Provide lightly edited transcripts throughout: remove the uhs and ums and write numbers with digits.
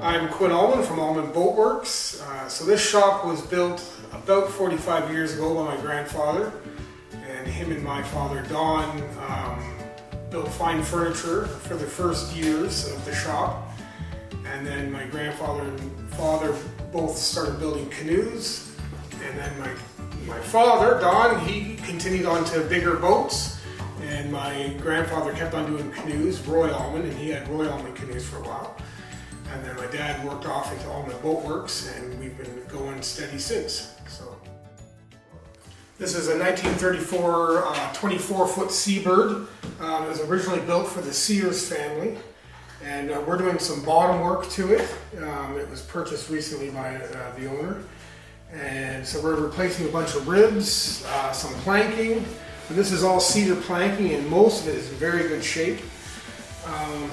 I'm Quinn Allman from Allman Boatworks. So this shop was built about 45 years ago by my grandfather, and him and my father Don built fine furniture for the first years of the shop. And then my grandfather and father both started building canoes, and then my father Don, he continued on to bigger boats, and my grandfather kept on doing canoes, Roy Allman, and he had Roy Allman canoes for a while. And then my dad worked off into Allman Boatworks, and we've been going steady since. So this is a 1934 24-foot Seabird. It was originally built for the Sears family, and we're doing some bottom work to it. It was purchased recently by the owner, and so we're replacing a bunch of ribs, some planking. And this is all cedar planking, and most of it is in very good shape.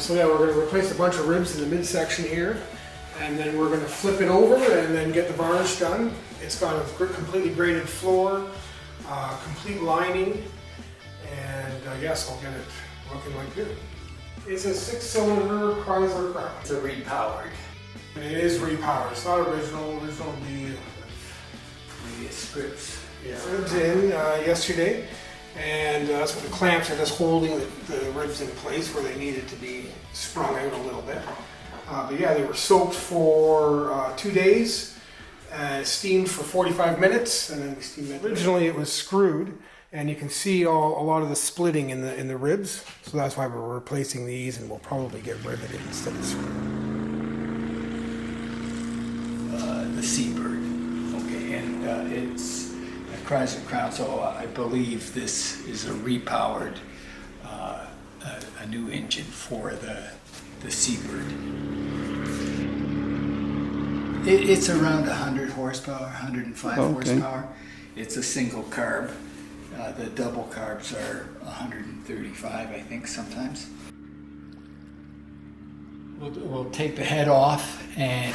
So yeah, we're going to replace a bunch of ribs in the midsection here, and then we're going to flip it over and then get the varnish done. It's got a completely graded floor, complete lining, and yes, I'll get it looking like new. It's a 6-cylinder Chrysler car. It's a repowered. And it is repowered. It's not original. Original would be The scripts. yeah. Ribs in yesterday. And that's what the clamps are, just holding the ribs in place where they needed to be sprung out a little bit. But yeah, they were soaked for 2 days, steamed for 45 minutes, and then we steamed it. Originally it was screwed, and you can see a lot of the splitting in the ribs, so that's why we're replacing these, and we'll probably get riveted instead of screwed. The Seabird. Okay, and it's a Chrysler Crown, so I believe this is a repowered, a new engine for the Seabird. It's around 100 horsepower, 105 horsepower. It's a single carb. The double carbs are 135, I think, sometimes. We'll take the head off and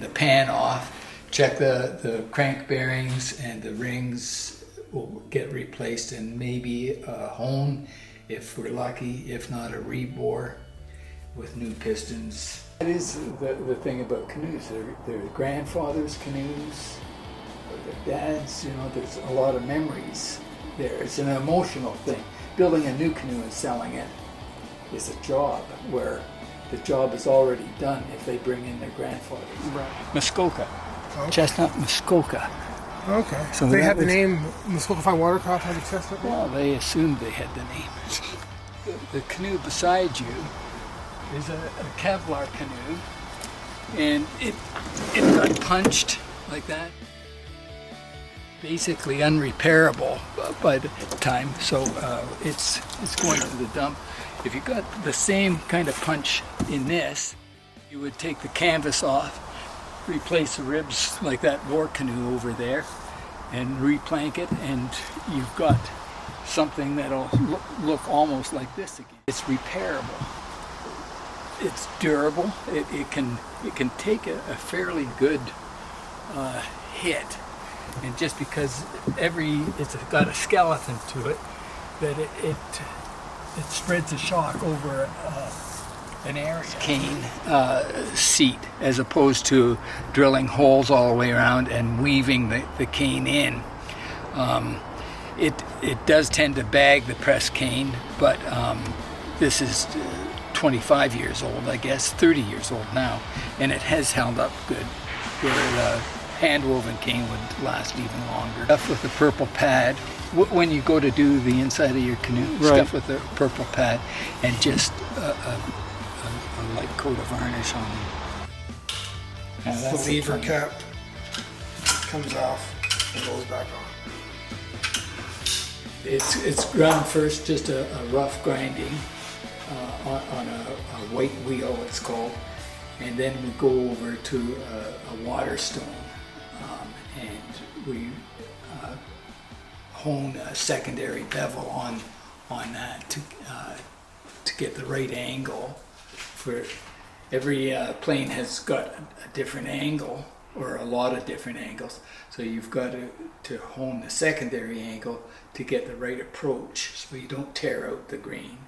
the pan off, check the crank bearings, and the rings will get replaced, and maybe a hone if we're lucky, if not a rebore with new pistons. That is the thing about canoes. They're grandfather's canoes, or their dad's, there's a lot of memories there. It's an emotional thing. Building a new canoe and selling it is a job where the job is already done if they bring in their grandfathers. Right. Muskoka. Okay. Chestnut Muskoka. Okay. So they had the name Muskoka Fine Watercraft had the chestnut name? Well, they assumed they had the name. The canoe beside you is a Kevlar canoe, and it got punched like that. Basically unrepairable by the time, so it's going to the dump. If you got the same kind of punch in this, you would take the canvas off, replace the ribs like that war canoe over there, and replank it, and you've got something that'll look almost like this again. It's repairable. It's durable. It can take a fairly good hit, and just because it's got a skeleton to it, that it spreads the shock over an air cane seat, as opposed to drilling holes all the way around and weaving the cane in. It does tend to bag the press cane, but this is 25 years old, I guess, 30 years old now, and it has held up good, where the hand-woven cane would last even longer. Stuff with the purple pad. When you go to do the inside of your canoe, right. Stuff with the purple pad, and just a light coat of varnish on them. Now, The lever cap comes off and goes back on. It's ground first, just a rough grinding on a white wheel, it's called, and then we go over to a water stone, and we hone a secondary bevel on that to get the right angle. For every plane has got a different angle, or a lot of different angles, so you've got to hone the secondary angle to get the right approach, so you don't tear out the grain.